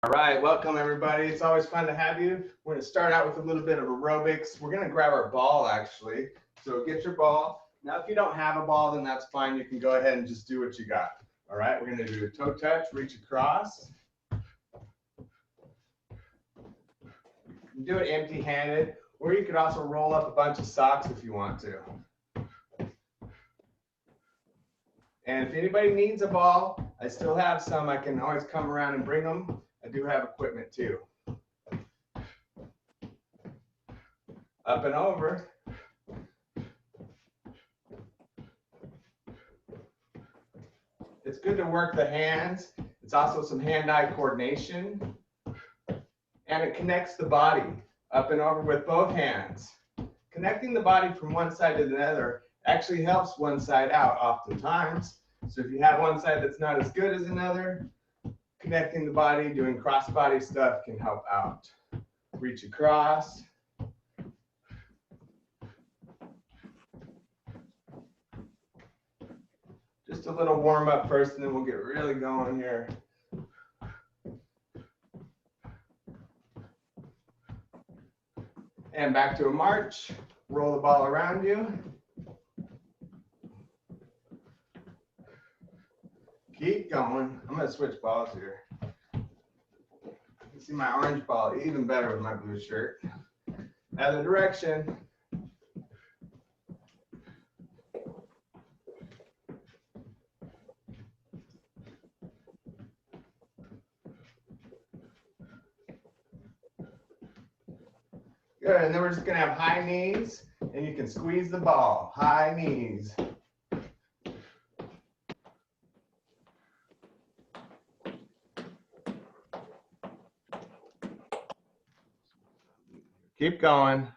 All right, welcome everybody. It's always fun to have you. We're going to start out with a little bit of aerobics. We're going to grab our ball actually. So get your ball. Now, if you don't have a ball, then that's fine. You can go ahead and just do what you got. All right, we're going to do a toe touch, reach across. You do it empty-handed, or you could also roll up a bunch of socks if you want to. And if anybody needs a ball, I still have some. I can always come around and bring them. I do have equipment too. Up and over. It's good to work the hands. It's also some hand-eye coordination. And it connects the body up and over with both hands. Connecting the body from one side to the other actually helps one side out oftentimes. So if you have one side that's not as good as another, connecting the body, doing cross-body stuff can help out. Reach across. Just a little warm up first, and then we'll get really going here. And back to a march. Roll the ball around you. Keep going. I'm going to switch balls here. You can see my orange ball even better with my blue shirt. Other direction. Good, and then we're just going to have high knees, and you can squeeze the ball. High knees. Keep going.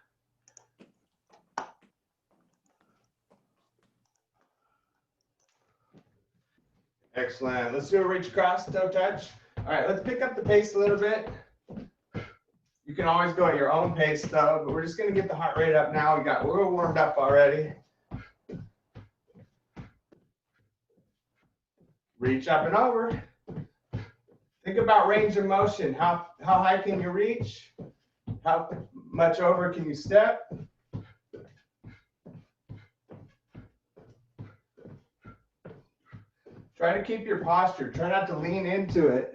Excellent. Let's do a reach across, toe touch. All right, let's pick up the pace a little bit. You can always go at your own pace though, but we're just going to get the heart rate up now. We got a little warmed up already. Reach up and over. Think about range of motion. How high can you reach? How much over can you step? Try to keep your posture. Try not to lean into it.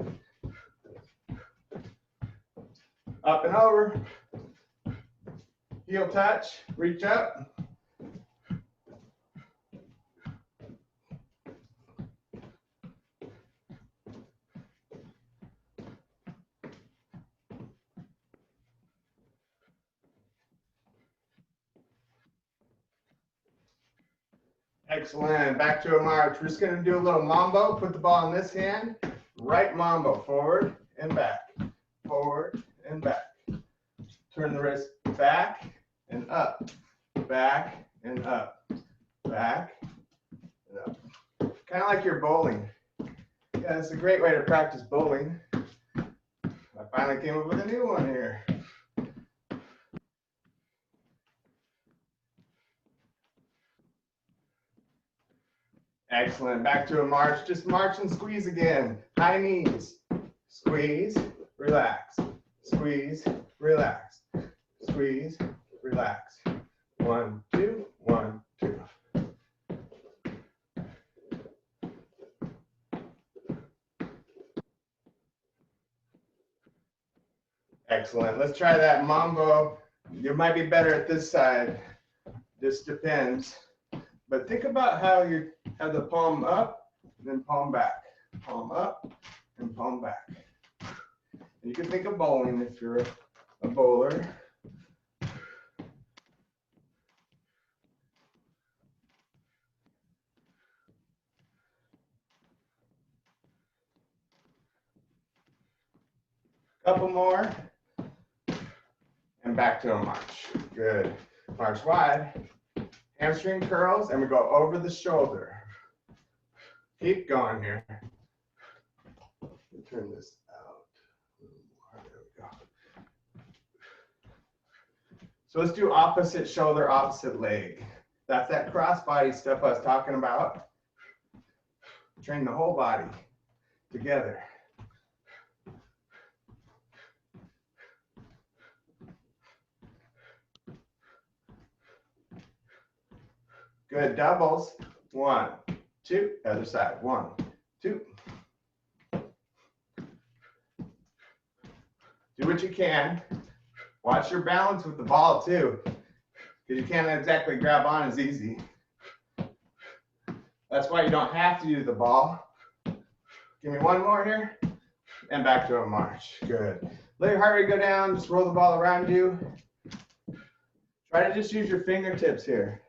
Up and over. Heel touch. Reach up. Excellent. Back to a march. We're just going to do a little mambo. Put the ball in this hand. Right mambo. Forward and back. Forward and back. Turn the wrist back and up. Back and up. Back and up. Kind of like you're bowling. Yeah, it's a great way to practice bowling. I finally came up with a new one here. Excellent. Back to a march. Just march and squeeze again. High knees. Squeeze, relax. Squeeze, relax. Squeeze, relax. 1, 2, 1, 2. Excellent. Let's try that mambo. You might be better at this side. This depends. But think about how you have the palm up, and then palm back. Palm up, and palm back. And you can think of bowling if you're a bowler. Couple more. And back to a march. Good. March wide. Hamstring curls, and we go over the shoulder. Keep going here. Turn this out a little more. There we go. So let's do opposite shoulder, opposite leg. That's that cross body stuff I was talking about. Train the whole body together. Good, doubles. 1, 2, other side. 1, 2. Do what you can. Watch your balance with the ball too, because you can't exactly grab on as easy. That's why you don't have to use the ball. Give me one more here, and back to a march. Good. Let your heart rate go down, just roll the ball around you. Try to just use your fingertips here.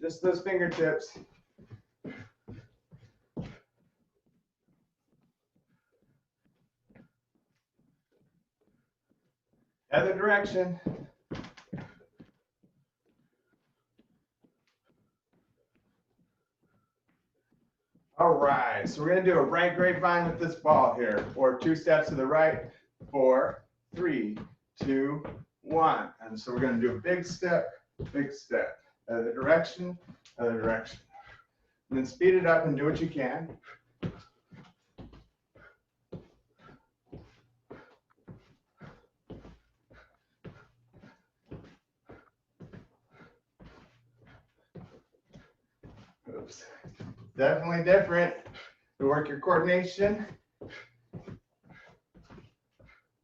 Just those fingertips. Other direction. All right, so we're gonna do a right grapevine with this ball here, or 2 steps to the right, 4, 3, 2, 1. And so we're gonna do a big step, other direction, other direction. And then speed it up and do what you can. Oops. Definitely different. To work your coordination.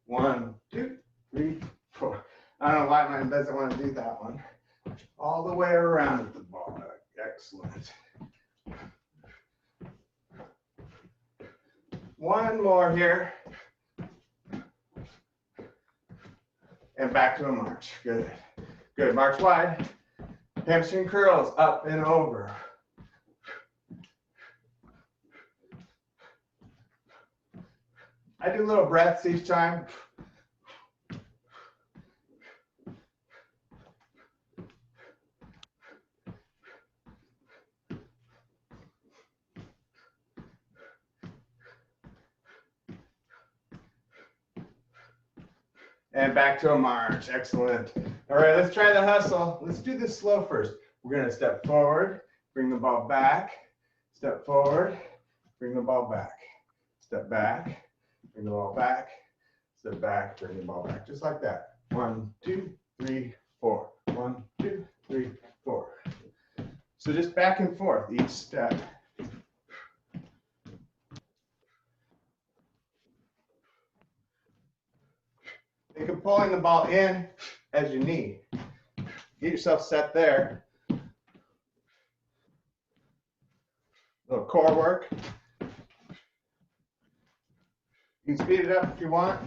1, 2, 3, 4. I don't know why mine doesn't want to do that one. All the way around with the ball. Excellent. One more here. And back to a march. Good. Good. March wide. Hamstring curls up and over. I do little breaths each time. And back to a march. Excellent. All right, let's try the hustle. Let's do this slow first. We're going to step forward, bring the ball back, step forward, bring the ball back, step back, bring the ball back, step back, bring the ball back. Just like that. 1, 2, 3, 4. 1, 2, 3, 4. So just back and forth each step. Think of pulling the ball in as you need. Get yourself set there. Little core work. You can speed it up if you want.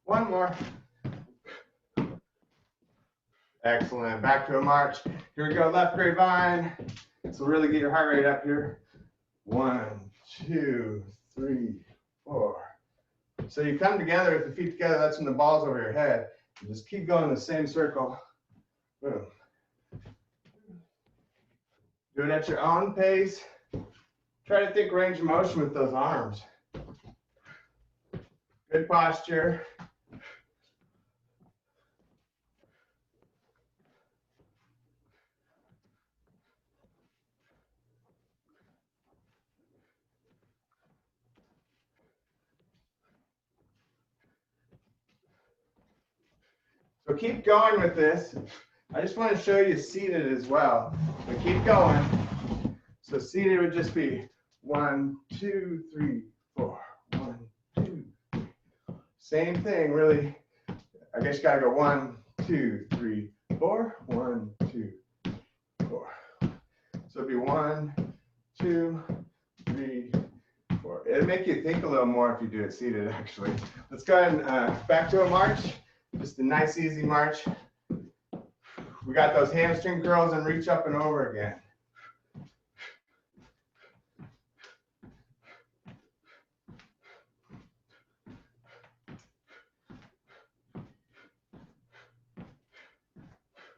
One more. Excellent. Back to a march. Here we go. Left grapevine. So really get your heart rate up here. 1, 2, 3, 4. So you come together with the feet together. That's when the ball's over your head. You just keep going the same circle. Boom. Do it at your own pace. Try to think range of motion with those arms. Good posture. So keep going with this. I just want to show you seated as well. But keep going. So seated would just be 1, 2, 3, 4. 1, 2, 3. Same thing, really. I guess you gotta go 1, 2, 3, 4. 1, 2, 4. So it'd be 1, 2, 3, 4. It'll make you think a little more if you do it seated, actually. Let's go ahead and back to a march. Just a nice, easy march. We got those hamstring curls and reach up and over again.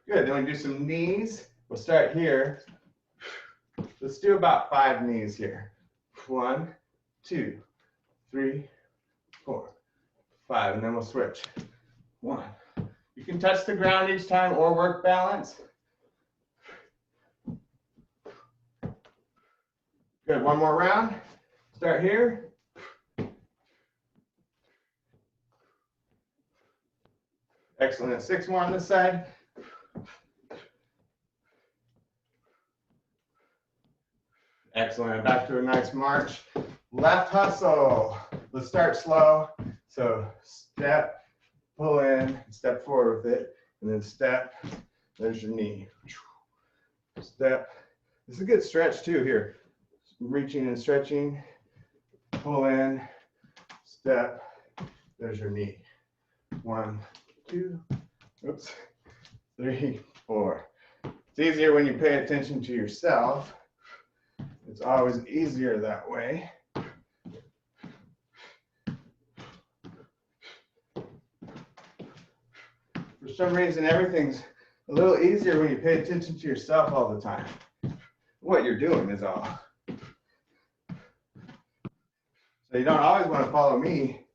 Good, then we do some knees. We'll start here. Let's do about 5 knees here. 1, 2, 3, 4, 5, and then we'll switch. 1, You can touch the ground each time or work balance. Good, one more round. Start here. Excellent, 6 more on this side. Excellent, back to a nice march. Left hustle. Let's start slow. So step, pull in, step forward with it, and then step, there's your knee. Step. This is a good stretch too here. Reaching and stretching, pull in, step, there's your knee. 1, 2, oops, 3, 4. It's easier when you pay attention to yourself. It's always easier that way. For some reason, everything's a little easier when you pay attention to yourself all the time. What you're doing is all. So you don't always want to follow me.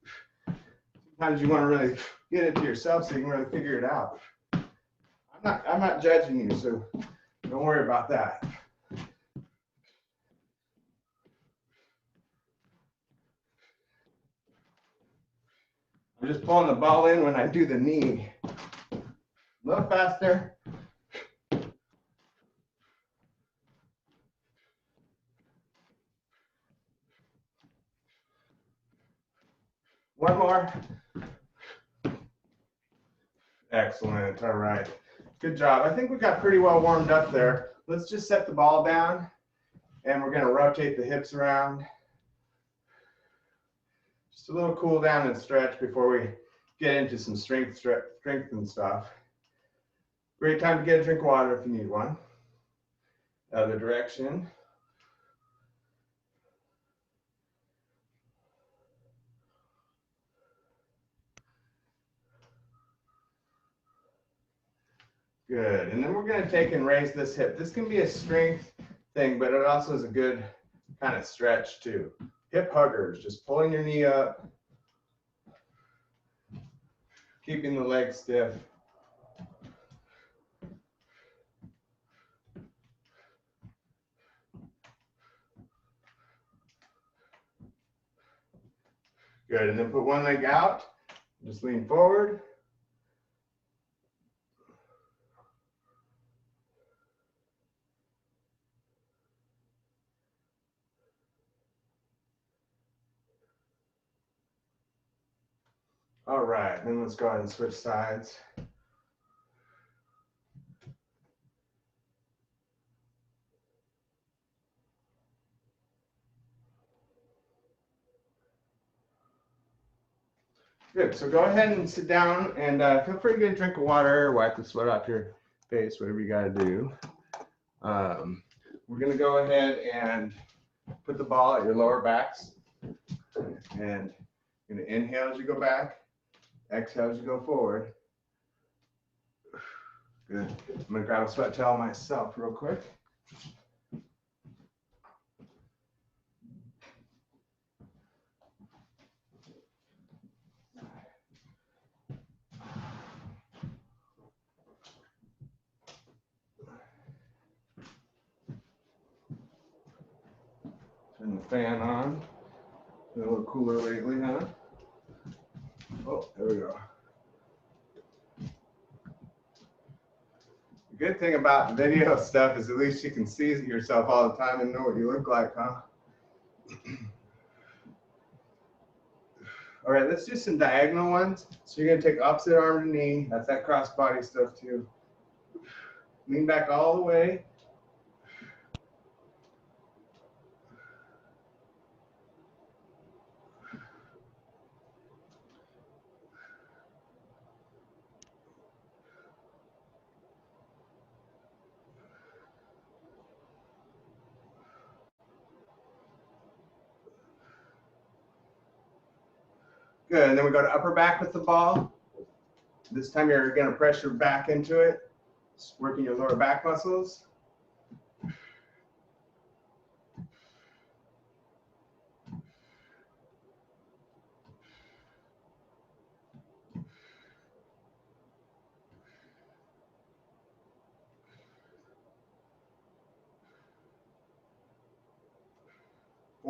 Sometimes you want to really get into yourself so you can really figure it out. I'm not judging you, so don't worry about that. I'm just pulling the ball in when I do the knee. A little faster. One more. Excellent. All right. Good job. I think we got pretty well warmed up there. Let's just set the ball down, and we're going to rotate the hips around. Just a little cool down and stretch before we get into some strength and stuff. Great time to get a drink of water if you need one. Other direction. Good. And then we're going to take and raise this hip. This can be a strength thing, but it also is a good kind of stretch too. Hip huggers, just pulling your knee up, keeping the leg stiff. Good. And then put one leg out, just lean forward. All right, then let's go ahead and switch sides. Good, so go ahead and sit down and feel free to get a drink of water, wipe the sweat off your face, whatever you gotta do. We're gonna go ahead and put the ball at your lower backs. And you're gonna inhale as you go back, exhale as you go forward. Good. I'm gonna grab a sweat towel myself real quick. Turn the fan on. Been a little cooler lately, huh? Oh, there we go. The good thing about video stuff is at least you can see yourself all the time and know what you look like, huh? All right, let's do some diagonal ones. So you're gonna take opposite arm to knee. That's that cross body stuff too. Lean back all the way. Good, and then we go to upper back with the ball. This time you're gonna press your back into it, working your lower back muscles.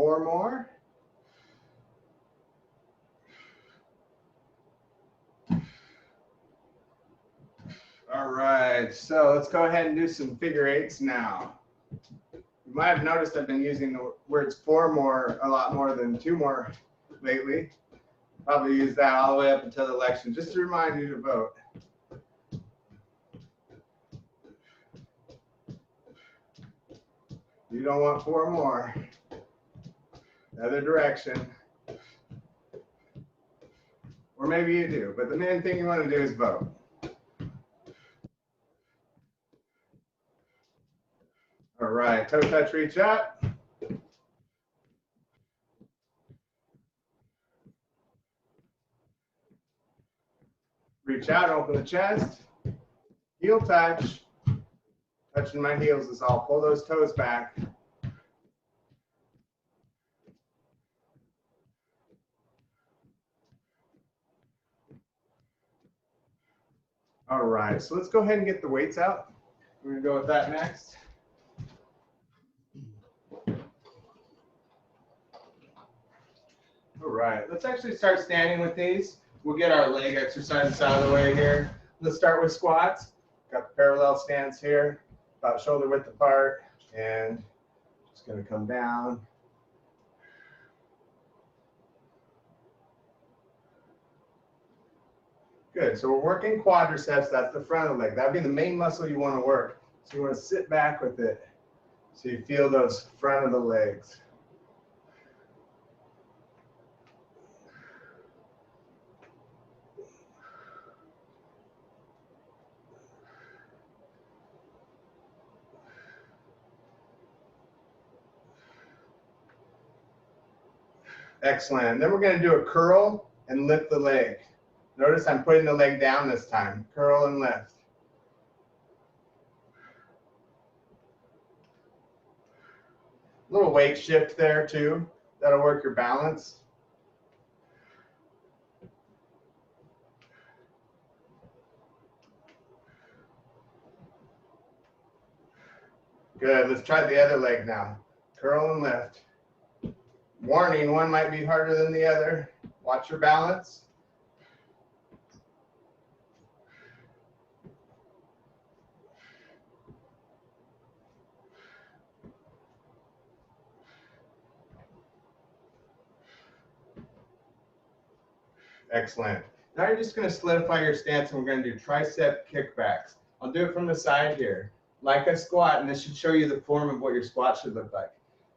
4 more. All right, so let's go ahead and do some figure eights now. You might have noticed I've been using the words 4 more a lot more than 2 more lately. Probably use that all the way up until the election, just to remind you to vote. You don't want 4 more. The other direction. Or maybe you do, but the main thing you want to do is vote. All right, toe touch, reach up. Reach out, open the chest. Heel touch. Touching my heels is all. Pull those toes back. All right, so let's go ahead and get the weights out. We're gonna go with that next. All right, let's actually start standing with these. We'll get our leg exercises out of the way here. Let's start with squats. Got the parallel stance here, about shoulder width apart, and just gonna come down. Good, so we're working quadriceps, that's the front of the leg. That'd be the main muscle you wanna work. So you wanna sit back with it so you feel those front of the legs. Excellent. Then we're going to do a curl and lift the leg. Notice I'm putting the leg down this time. Curl and lift. A little weight shift there too. That'll work your balance. Good. Let's try the other leg now. Curl and lift. Warning, one might be harder than the other. Watch your balance. Excellent. Now you're just going to solidify your stance and we're going to do tricep kickbacks. I'll do it from the side here. Like a squat, and this should show you the form of what your squat should look like.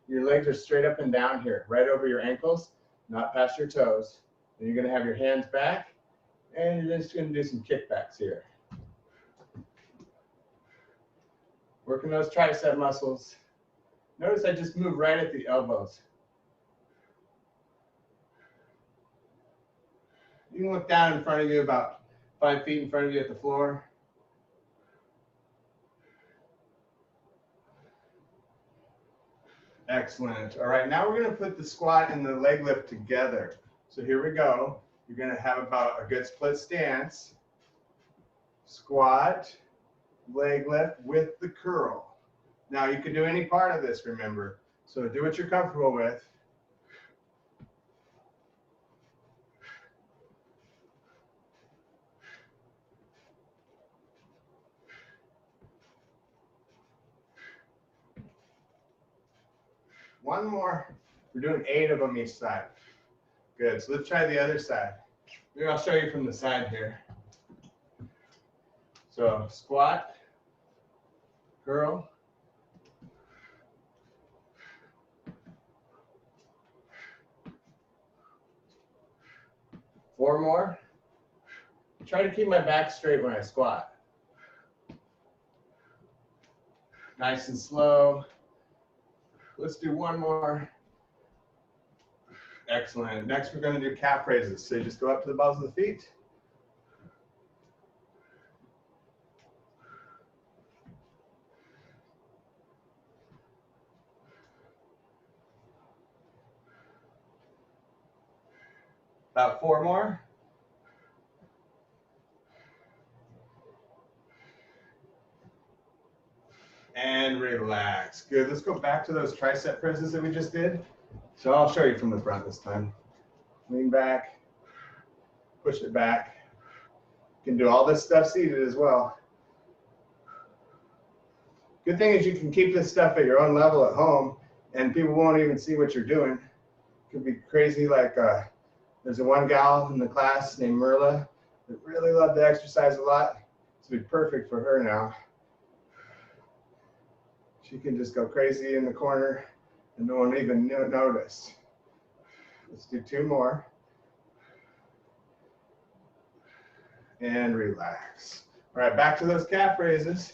Your legs are straight up and down here, right over your ankles, not past your toes. And you're going to have your hands back, and you're just going to do some kickbacks here. Working those tricep muscles. Notice I just move right at the elbows. You can look down in front of you, about 5 feet in front of you at the floor. Excellent. All right, now we're going to put the squat and the leg lift together. So here we go. You're going to have about a good split stance. Squat, leg lift with the curl. Now you can do any part of this, remember. So do what you're comfortable with. One more. We're doing 8 of them each side. Good. So let's try the other side. Maybe I'll show you from the side here. So squat, curl, four more. Try to keep my back straight when I squat. Nice and slow. Let's do one more. Excellent. Next, we're going to do calf raises. So you just go up to the balls of the feet. About 4 more. And relax. Good. Let's go back to those tricep presses that we just did. So I'll show you from the front this time. Lean back, push it back. You can do all this stuff seated as well. Good thing is you can keep this stuff at your own level at home and people won't even see what you're doing. It could be crazy, like there's a one gal in the class named Merla that really loved to exercise a lot. This would be perfect for her now. She can just go crazy in the corner and no one even notice. Let's do 2 more. And relax. All right, back to those calf raises.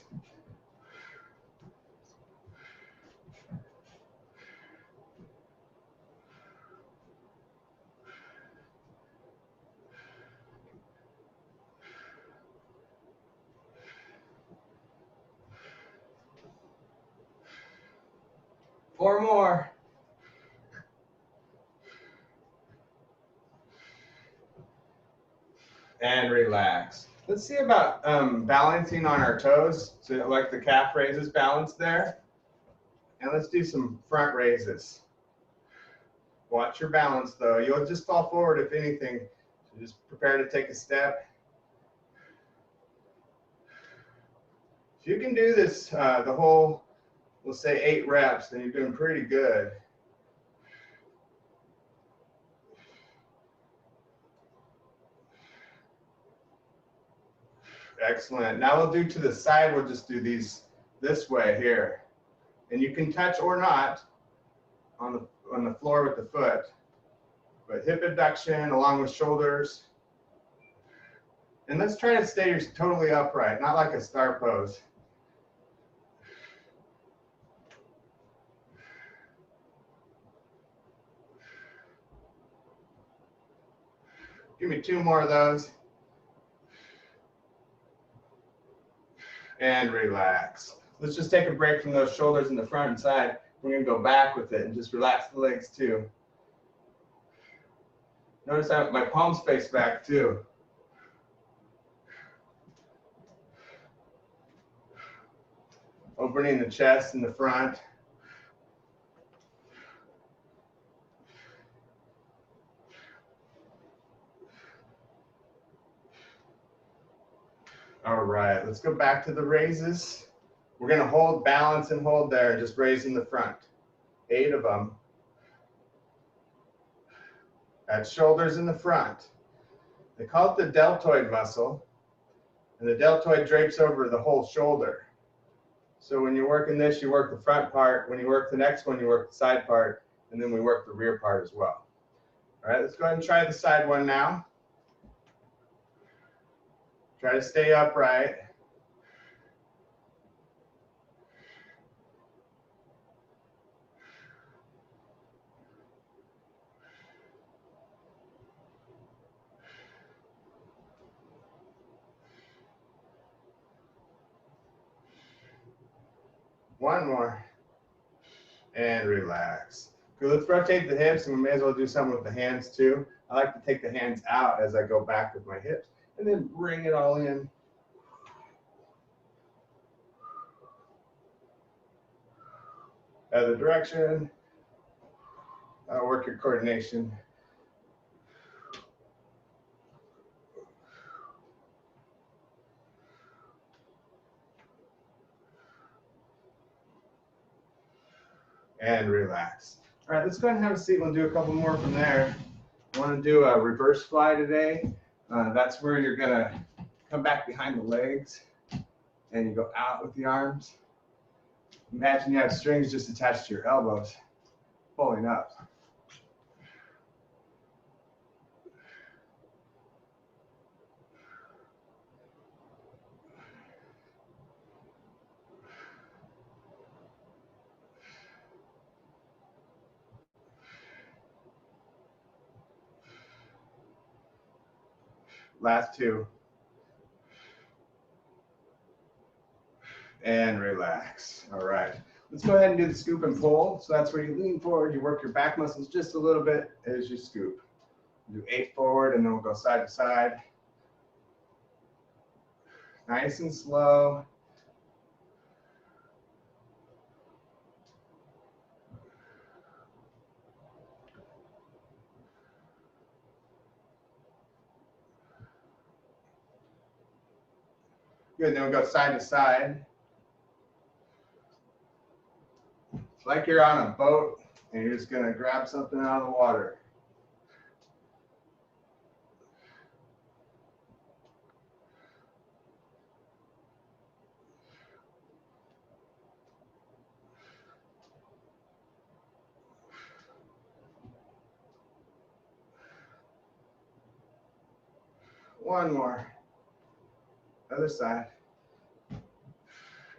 Four more. And relax. Let's see about balancing on our toes. So like the calf raises balance there. And let's do some front raises. Watch your balance though. You'll just fall forward if anything. So just prepare to take a step. If you can do this the whole, we'll say 8 reps, then you're doing pretty good. Excellent. Now we'll do to the side. We'll just do these this way here. And you can touch or not on the floor with the foot. But hip abduction along with shoulders. And let's try to stay totally upright, not like a star pose. Give me 2 more of those. And relax. Let's just take a break from those shoulders in the front and side. We're going to go back with it and just relax the legs too. Notice how my palms face back too. Opening the chest in the front. All right, let's go back to the raises. We're going to hold balance and hold there and just raise in the front. 8 of them. That's shoulders in the front. They call it the deltoid muscle. And the deltoid drapes over the whole shoulder. So when you're working this, you work the front part. When you work the next one, you work the side part. And then we work the rear part as well. All right, let's go ahead and try the side one now. Try to stay upright. One more. And relax. Good, let's rotate the hips, and we may as well do something with the hands too. I like to take the hands out as I go back with my hips, and then bring it all in. Other direction. Work your coordination. And relax. All right, let's go ahead and have a seat. We'll do a couple more from there. I want to do a reverse fly today. That's where you're going to come back behind the legs and you go out with the arms. Imagine you have strings just attached to your elbows, pulling up. Last 2. And relax. All right. Let's go ahead and do the scoop and pull. So that's where you lean forward, you work your back muscles just a little bit as you scoop. Do 8 forward, and then we'll go side to side. Nice and slow. Good, then we go side to side. It's like you're on a boat and you're just gonna grab something out of the water. One more. Other side.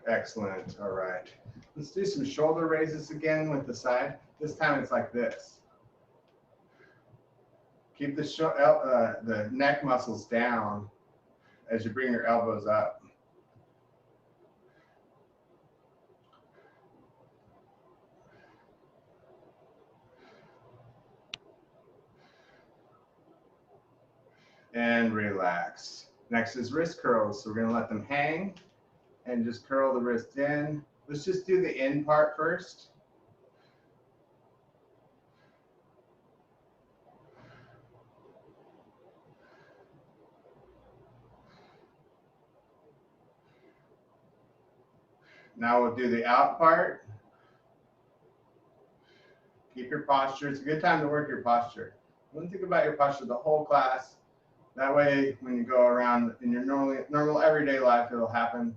Excellent. All right. Let's do some shoulder raises again with the side. This time it's like this. Keep the neck muscles down as you bring your elbows up. And relax. Next is wrist curls. So we're going to let them hang and just curl the wrist in. Let's just do the in part first. Now we'll do the out part. Keep your posture. It's a good time to work your posture. Don't think about your posture the whole class. That way, when you go around in your normal everyday life, it'll happen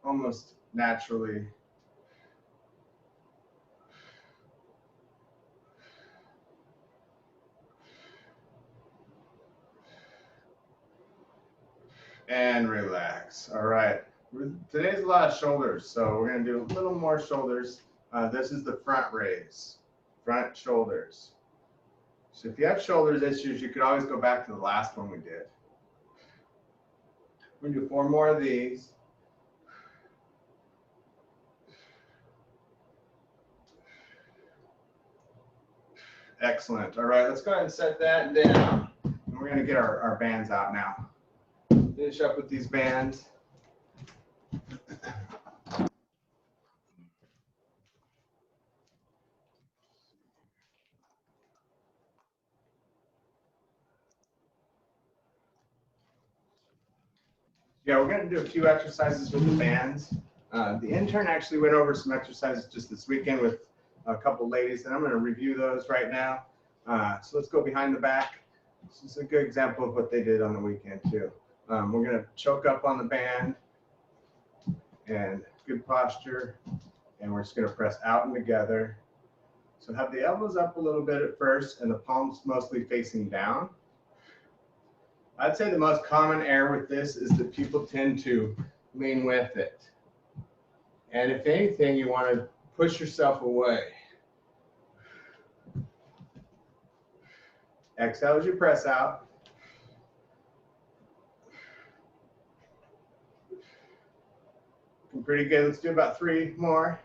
almost naturally. And relax. All right. Today's a lot of shoulders, so we're going to do a little more shoulders. This is the front raise, front shoulders. So if you have shoulders issues, you could always go back to the last one we did. We're going to do 4 more of these. Excellent. All right, let's go ahead and set that down. And we're going to get our bands out now. Finish up with these bands. Yeah, we're going to do a few exercises with the bands. The intern actually went over some exercises just this weekend with a couple ladies, and I'm going to review those right now. So let's go behind the back. This is a good example of what they did on the weekend too. We're going to choke up on the band and good posture, and we're just going to press out and together. So have the elbows up a little bit at first and the palms mostly facing down. I'd say the most common error with this is that people tend to lean with it. And if anything, you want to push yourself away. Exhale as you press out. Pretty good. Let's do about 3 more.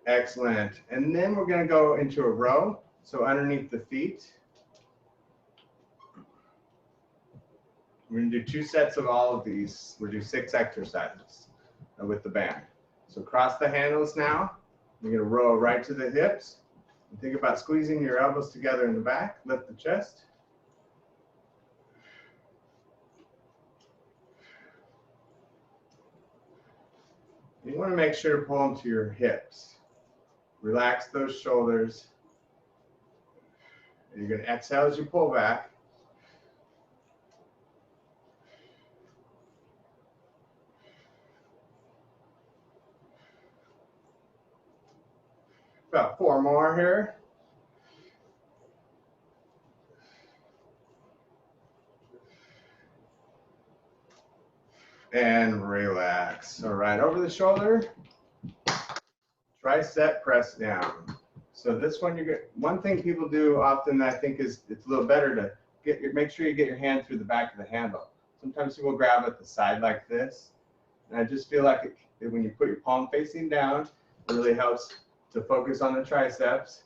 Excellent. And then we're going to go into a row. So underneath the feet. We're going to do 2 sets of all of these. We'll do 6 exercises with the band. So cross the handles now. You're going to row right to the hips. And think about squeezing your elbows together in the back. Lift the chest. You want to make sure to pull them to your hips. Relax those shoulders. And you're going to exhale as you pull back. About 4 more here. And relax. All right, over the shoulder. Tricep press down. So this one, one thing people do often that I think is it's a little better to make sure you get your hand through the back of the handle. Sometimes people grab at the side like this, and I just feel like when you put your palm facing down, it really helps to focus on the triceps.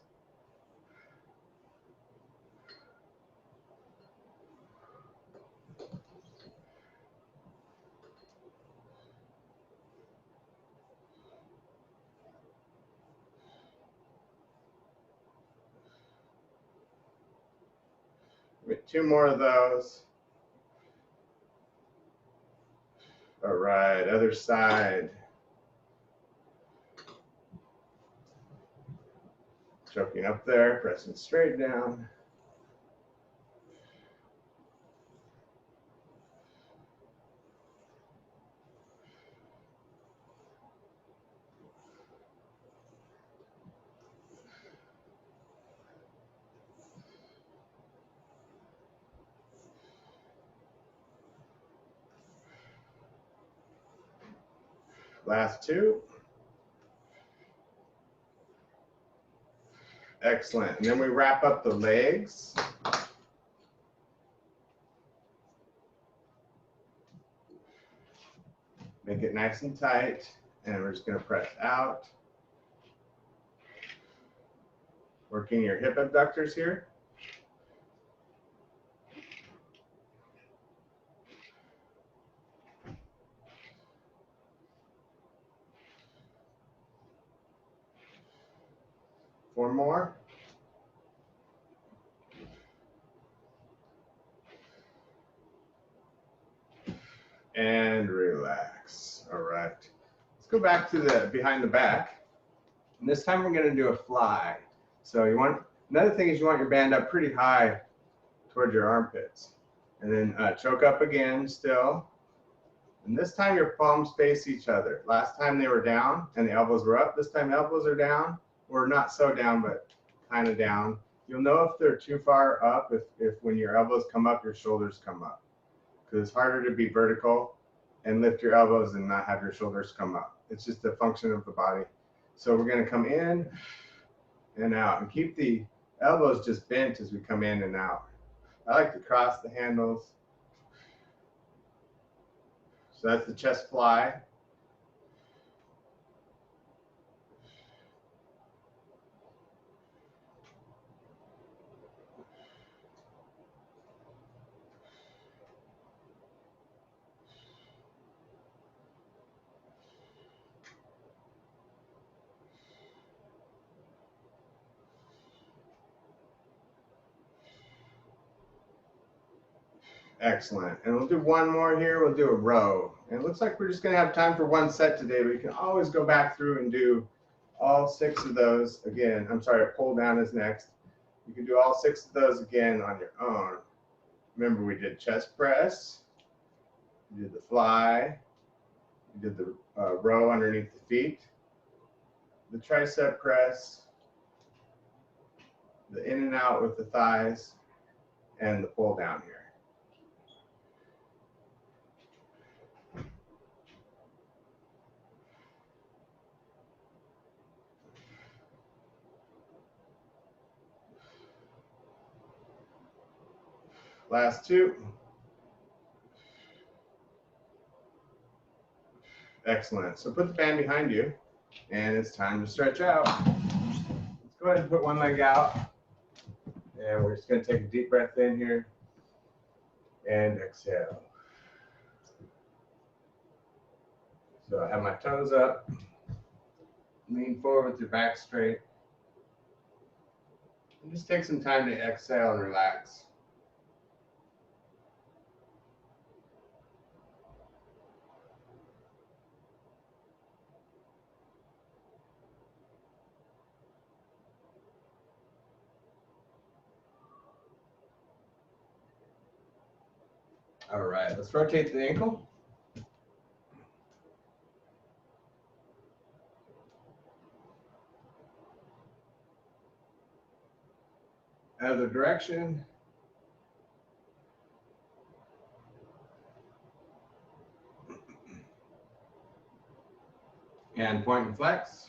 With 2 more of those. All right, other side. Choking up there, pressing straight down. Last two. Excellent. And then we wrap up the legs. Make it nice and tight. And we're just going to press out. Working your hip abductors here. Four more. And relax. All right. Let's go back to the behind the back. And this time we're going to do a fly. So you want, another thing is you want your band up pretty high towards your armpits. And then choke up again still. And this time your palms face each other. Last time they were down and the elbows were up. This time elbows are down, or not so down, but kind of down. You'll know if they're too far up if when your elbows come up, your shoulders come up. Because it's harder to be vertical and lift your elbows and not have your shoulders come up. It's just a function of the body. So we're going to come in and out and keep the elbows just bent as we come in and out. I like to cross the handles. So that's the chest fly. Excellent. And we'll do one more here. We'll do a row. And it looks like we're just going to have time for one set today, but you can always go back through and do all 6 of those again. I'm sorry, a pull down is next. You can do all 6 of those again on your own. Remember, we did chest press, we did the fly, we did the row underneath the feet, the tricep press, the in and out with the thighs, and the pull down here. Last 2. Excellent. So put the band behind you, and it's time to stretch out. Let's go ahead and put one leg out. And we're just going to take a deep breath in here and exhale. So I have my toes up. Lean forward with your back straight. And just take some time to exhale and relax. All right, let's rotate the ankle. Other direction. And point and flex.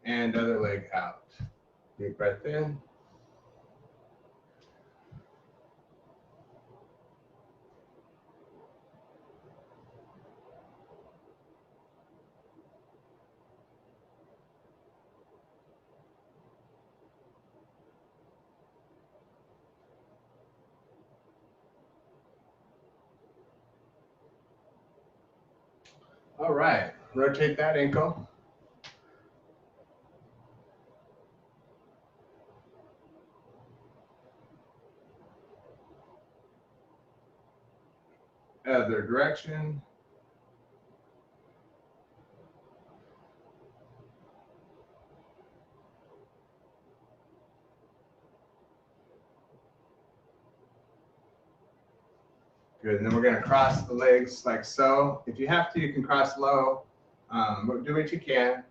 And other leg out. Deep breath in. All right, rotate that ankle. Other direction. Good, and then we're going to cross the legs like so. If you have to, you can cross low. Do what you can.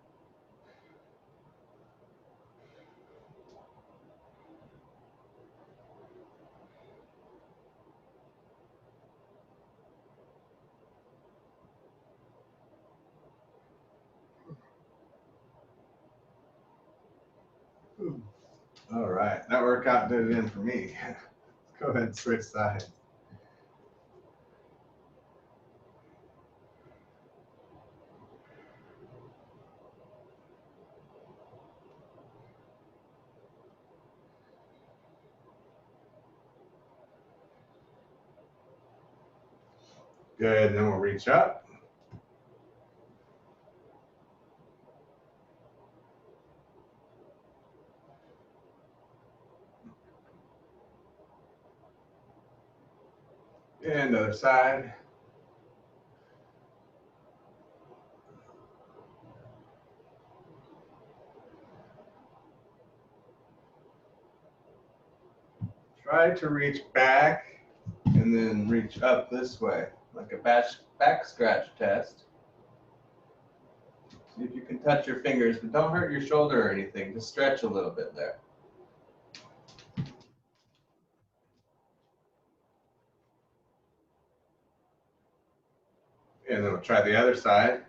All right, that workout did it in for me. Go ahead and switch sides. Good, then we'll reach up. And other side. Try to reach back and then reach up this way, like a back scratch test. See if you can touch your fingers, but don't hurt your shoulder or anything. Just stretch a little bit there. And then we'll try the other side.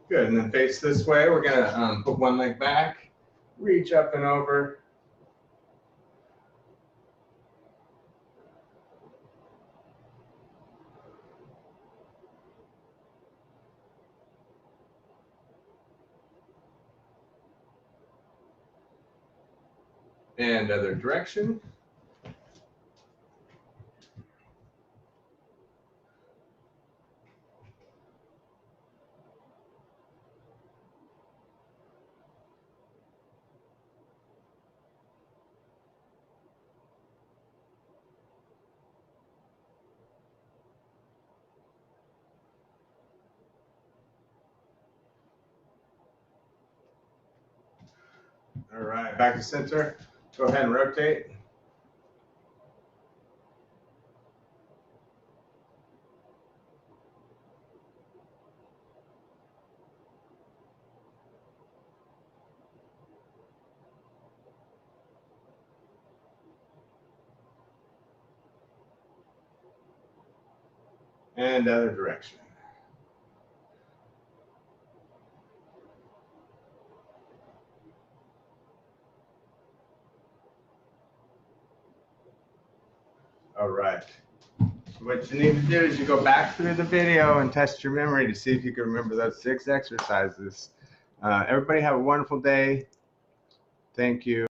Good, and then face this way. We're gonna put one leg back, reach up and over. And other direction. All right, back to center. Go ahead and rotate. And other direction. All right. What you need to do is you go back through the video and test your memory to see if you can remember those 6 exercises. Everybody have a wonderful day. Thank you.